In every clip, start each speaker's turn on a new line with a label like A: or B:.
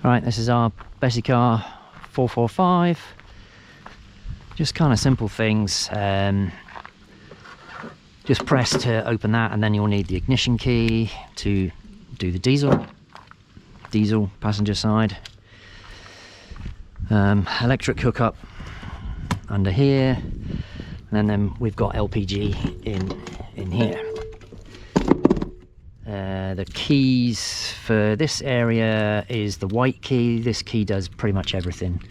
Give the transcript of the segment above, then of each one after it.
A: Right, this is our Bessacarr 445. Just kind of simple things. Just press to open that, and then you'll need the ignition key to do the diesel passenger side. Electric hookup under here, and then we've got LPG in here. The keys for this area is the white key. This key does pretty much everything.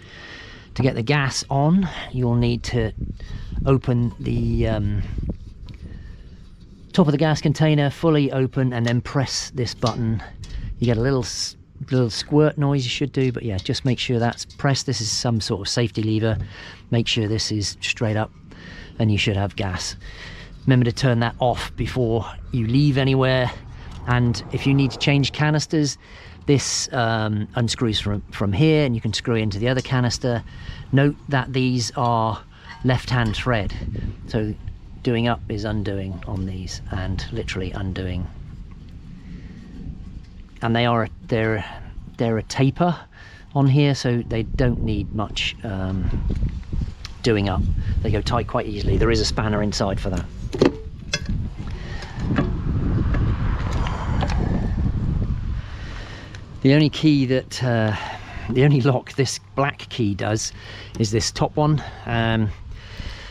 A: To get the gas on, you'll need to open the top of the gas container fully open, and then press this button. You get a little squirt noise, you should do, but yeah, just make sure that's pressed. This is some sort of safety lever. Make sure this is straight up, and you should have gas. Remember to turn that off before you leave anywhere. And if you need to change canisters, this unscrews from here, and you can screw it into the other canister. Note that these are left-hand thread, so doing up is undoing on these, and literally undoing. And they're a taper on here, so they don't need much doing up. They go tight quite easily. There is a spanner inside for that. The only key that, the only lock this black key does is this top one.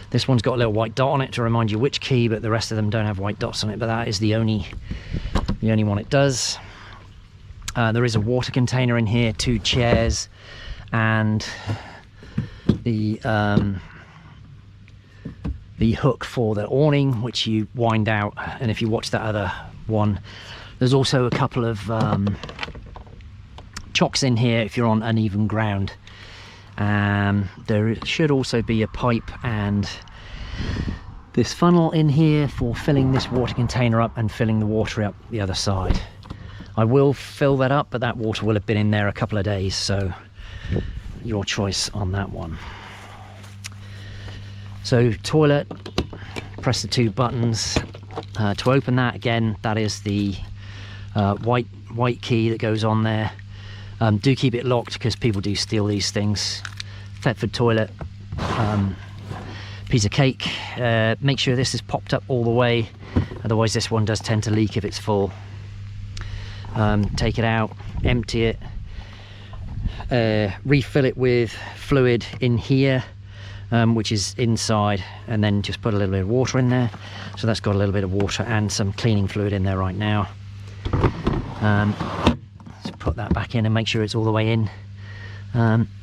A: This one's got a little white dot on it to remind you which key, but the rest of them don't have white dots on it, but that is the only one it does. There is a water container in here, 2 chairs, and the hook for the awning, which you wind out. And if you watch that other one, there's also a couple of chocks in here if you're on uneven ground. There should also be a pipe and this funnel in here for filling this water container up and filling the water up the other side. I will fill that up, but that water will have been in there a couple of days, so your choice on that one. So toilet, press the 2 buttons to open that. Again, that is the white key that goes on there. Do keep it locked, because people do steal these things. Thetford toilet, piece of cake. Make sure this is popped up all the way, otherwise this one does tend to leak if it's full. Take it out, empty it, refill it with fluid in here, which is inside, and then just put a little bit of water in there. So that's got a little bit of water and some cleaning fluid in there right now. So put that back in and make sure it's all the way in.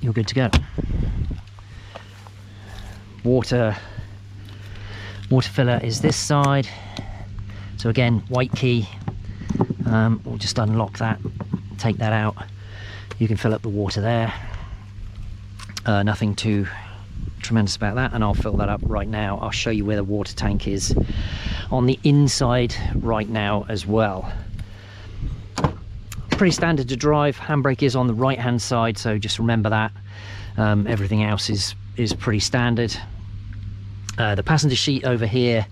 A: You're good to go. Water filler is this side. So again, white key. We'll just unlock that, take that out. You can fill up the water there. Nothing too tremendous about that, and I'll fill that up right now. I'll show you where the water tank is on the inside right now as well. Pretty standard to drive. Handbrake is on the right hand side, so just remember that. Everything else is pretty standard. The passenger seat over here,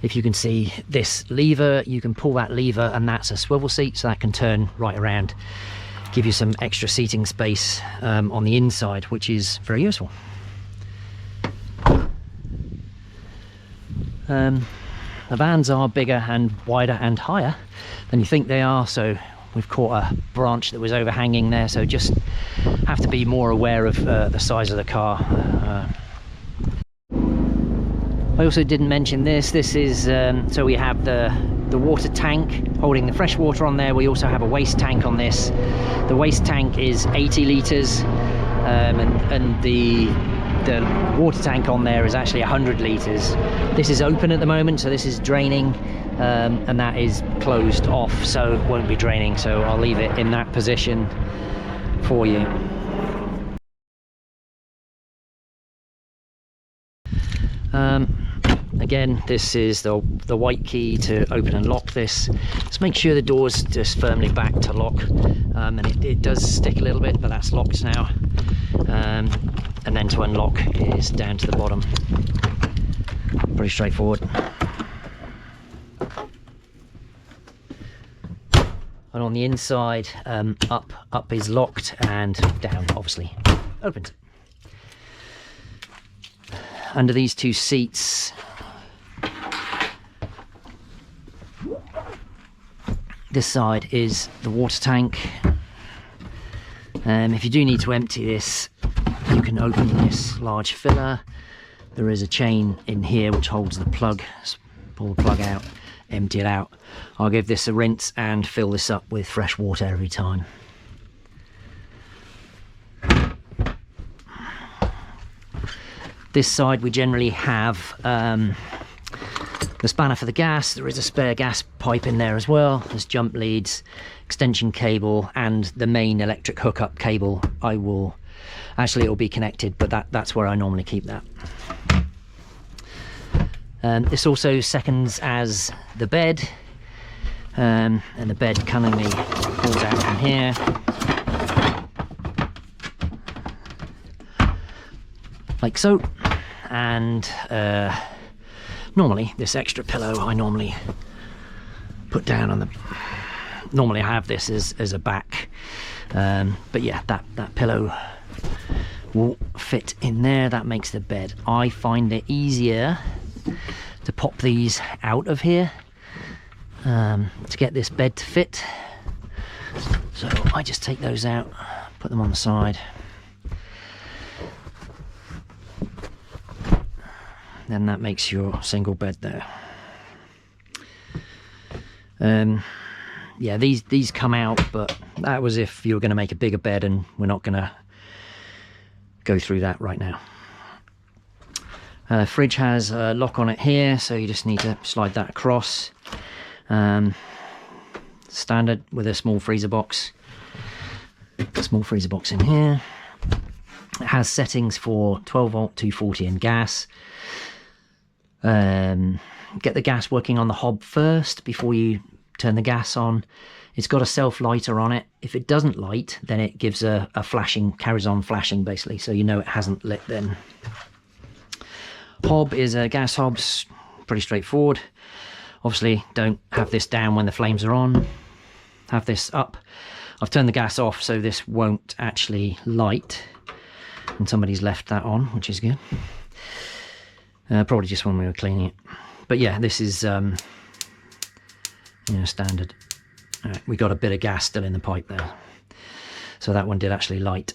A: if you can see this lever, you can pull that lever, and that's a swivel seat, so that can turn right around, give you some extra seating space on the inside, which is very useful. The vans are bigger and wider and higher than you think they are, so we've caught a branch that was overhanging there, so just have to be more aware of the size of the car. I also didn't mention this is so we have the water tank holding the fresh water on there. We also have a waste tank on this. The waste tank is 80 litres, and the water tank on there is actually 100 litres. This is open at the moment, so this is draining, and that is closed off, so it won't be draining, so I'll leave it in that position for you. Again, this is the white key to open and lock this. Just make sure the door's just firmly back to lock, and it does stick a little bit, but that's locked now. And then to unlock is down to the bottom. Pretty straightforward. I don't on the inside. Up is locked, and down obviously opens. Under these two seats, this side is the water tank. If you do need to empty this, you can open this large filler. There is a chain in here which holds the plug. Just pull the plug out, empty it out. I'll give this a rinse and fill this up with fresh water every time. This side we generally have the spanner for the gas. There is a spare gas pipe in there as well. There's jump leads, extension cable, and the main electric hookup cable. Actually it'll be connected, but that's where I normally keep that. This also seconds as the bed, and the bed cunningly pulls out from here. Like so. And normally this extra pillow I normally put down on the... Normally I have this as a back, but yeah, that pillow will fit in there. That makes the bed. I find it easier to pop these out of here to get this bed to fit. So I just take those out, put them on the side. Then that makes your single bed there. Yeah, these come out, but that was if you were going to make a bigger bed, and we're not going to go through that right now. Fridge has a lock on it here, so you just need to slide that across. Standard with a small freezer box. Small freezer box in here. It has settings for 12 volt, 240 and gas. Get the gas working on the hob first before you turn the gas on. It's got a self lighter on it. If it doesn't light, then it gives a flashing, carries on flashing basically, so you know it hasn't lit then. Hob is a gas hob, pretty straightforward. Obviously don't have this down when the flames are on, have this up. I've turned the gas off so this won't actually light, and somebody's left that on, which is good. Probably just when we were cleaning it. But yeah, this is you know, standard. Right, we got a bit of gas still in the pipe there, so that one did actually light.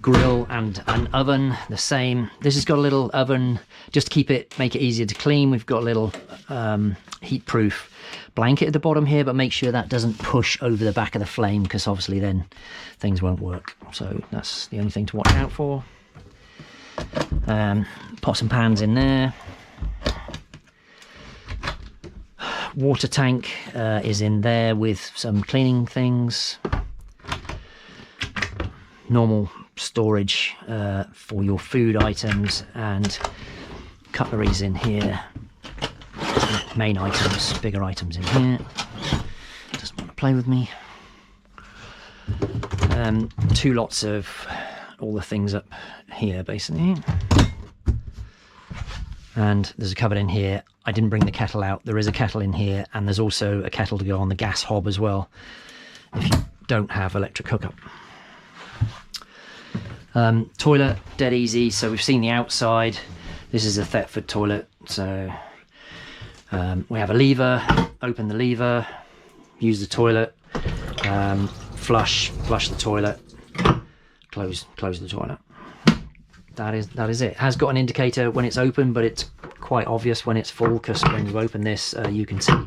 A: Grill and an oven, the same. This has got a little oven just to make it easier to clean. We've got a little heat-proof blanket at the bottom here, but make sure that doesn't push over the back of the flame, because obviously then things won't work. So that's the only thing to watch out for. Pots and pans in there. Water tank is in there with some cleaning things. Normal storage for your food items, and cutlery's in here. Main items, bigger items in here. Doesn't want to play with me. Two lots of all the things up here basically, and there's a cupboard in here. I didn't bring the kettle out. There is a kettle in here, and there's also a kettle to go on the gas hob as well if you don't have electric hookup. Toilet, dead easy. So we've seen the outside. This is a Thetford toilet, so we have a lever. Open the lever, use the toilet, flush the toilet, close the toilet. That is it. It has got an indicator when it's open, but it's quite obvious when it's full, because when you open this, you can see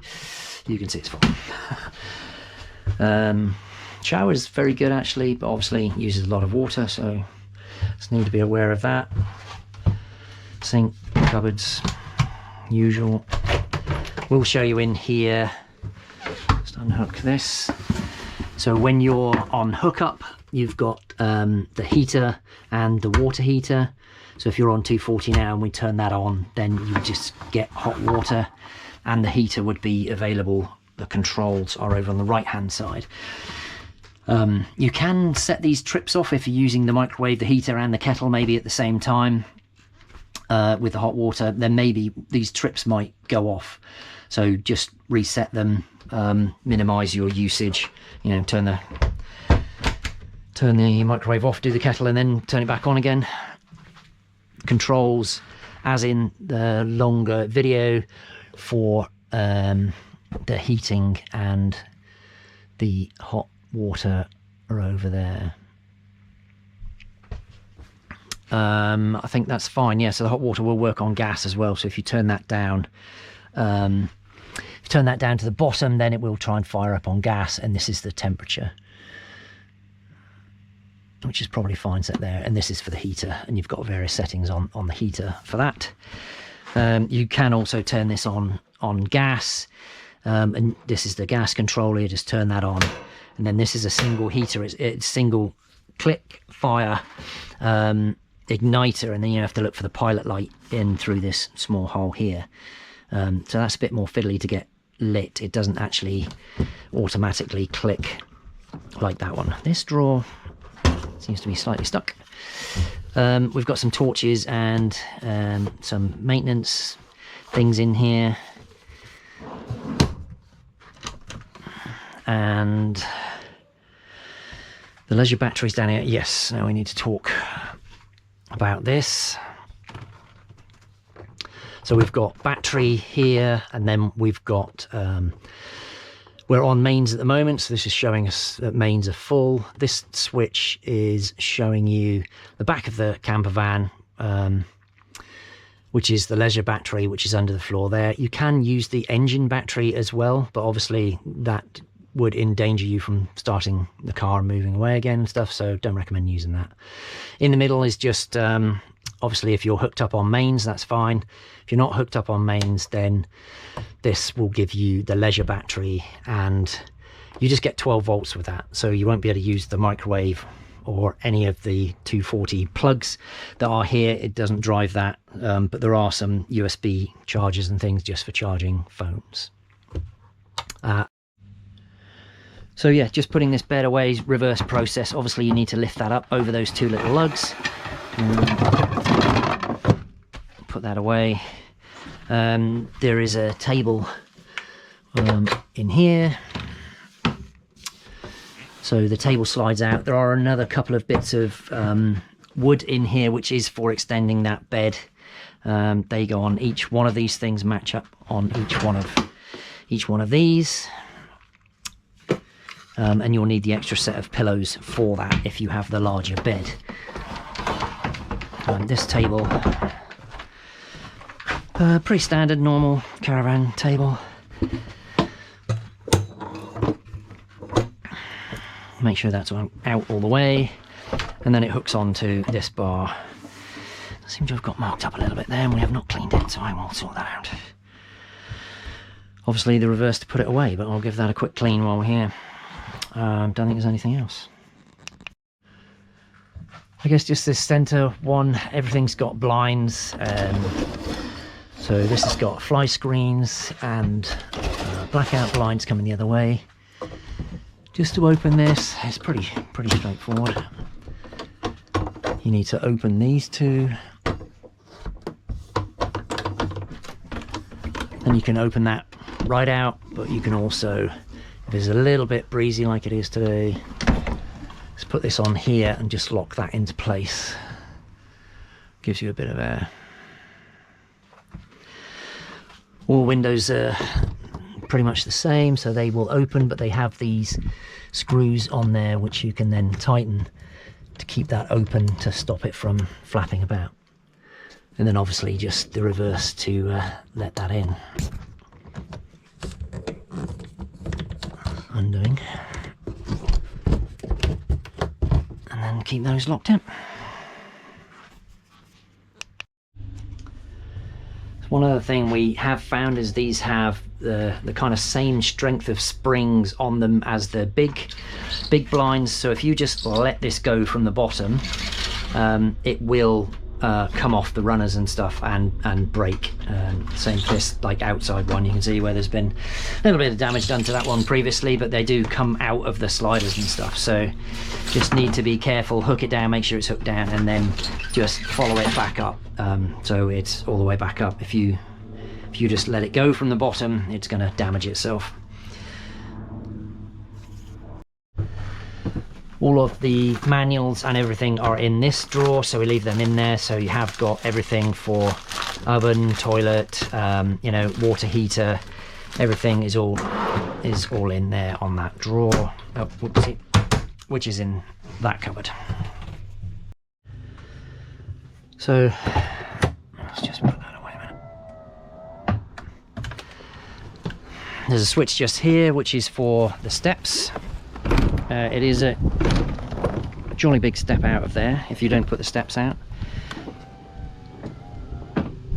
A: it's full. Shower is very good actually, but obviously uses a lot of water, so just need to be aware of that. Sink, cupboards, usual. We'll show you in here. Just unhook this. So when you're on hookup, you've got the heater and the water heater. So if you're on 240 now and we turn that on, then you just get hot water, and the heater would be available. The controls are over on the right hand side. You can set these trips off if you're using the microwave, the heater and the kettle maybe at the same time with the hot water. Then maybe these trips might go off. So just reset them, minimize your usage, you know, turn the microwave off, do the kettle, and then turn it back on again. Controls, as in the longer video, for the heating and the hot water are over there. I think that's fine. Yeah, so the hot water will work on gas as well. So if you turn that down, to the bottom, then it will try and fire up on gas, and this is the temperature, which is probably fine set there. And this is for the heater, and you've got various settings on the heater for that. You can also turn this on gas, and this is the gas controller. You just turn that on, and then this is a single heater. It's single click fire igniter, and then you have to look for the pilot light in through this small hole here. So that's a bit more fiddly to get lit. It doesn't actually automatically click like that one. This drawer seems to be slightly stuck. We've got some torches and some maintenance things in here, and the leisure batteries down here. Yes, now we need to talk about this. So we've got battery here, and then we've got we're on mains at the moment, so this is showing us that mains are full. This switch is showing you the back of the camper van, which is the leisure battery, which is under the floor there. You can use the engine battery as well, but obviously that would endanger you from starting the car and moving away again and stuff, so don't recommend using that. In the middle is just obviously if you're hooked up on mains, that's fine. If you're not hooked up on mains, then this will give you the leisure battery, and you just get 12 volts with that, so you won't be able to use the microwave or any of the 240 plugs that are here. It doesn't drive that, but there are some USB chargers and things just for charging phones. So yeah, just putting this bed away, reverse process. Obviously you need to lift that up over those two little lugs. Put that away. There is a table in here. So the table slides out. There are another couple of bits of wood in here, which is for extending that bed. They go on each one of these things, match up on each one of these. And you'll need the extra set of pillows for that if you have the larger bed. This table, pretty standard, normal caravan table. Make sure that's out all the way, and then it hooks onto this bar. I seem to have got marked up a little bit there, and we have not cleaned it, so I will sort that out. Obviously the reverse to put it away, but I'll give that a quick clean while we're here. Don't think there's anything else. I guess just this center one, everything's got blinds. So this has got fly screens and blackout blinds coming the other way. Just to open this, it's pretty straightforward. You need to open these two. And you can open that right out, but you can also, if it's a little bit breezy like it is today, just put this on here and just lock that into place. Gives you a bit of air. All windows are pretty much the same, so they will open, but they have these screws on there which you can then tighten to keep that open to stop it from flapping about. And then obviously just the reverse to let that in. Undoing. And then keep those locked in. One other thing we have found is these have the kind of same strength of springs on them as the big blinds. So if you just let this go from the bottom, it will come off the runners and stuff and break. Same for this like outside one. You can see where there's been a little bit of damage done to that one previously, but they do come out of the sliders and stuff. So just need to be careful, hook it down, make sure it's hooked down, and then just follow it back up. So it's all the way back up. If you If you just let it go from the bottom, it's going to damage itself. All of the manuals and everything are in this drawer, so we leave them in there, so you have got everything for oven, toilet, you know, water heater. Everything is all in there on that drawer. Oh, whoopsie, which is in that cupboard. So let's just put that away a minute. There's a switch just here, which is for the steps. It is a jolly big step out of there if you don't put the steps out.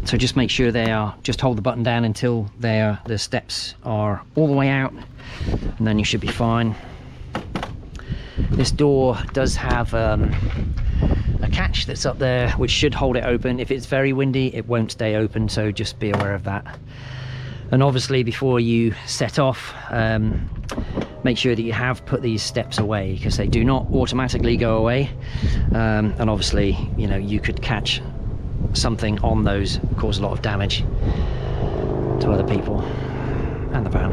A: So just make sure they are, just hold the button down until the steps are all the way out, and then you should be fine. This door does have a catch that's up there which should hold it open. If it's very windy, it won't stay open, so just be aware of that. And obviously before you set off, make sure that you have put these steps away, because they do not automatically go away, and obviously, you know, you could catch something on those, cause a lot of damage to other people and the van.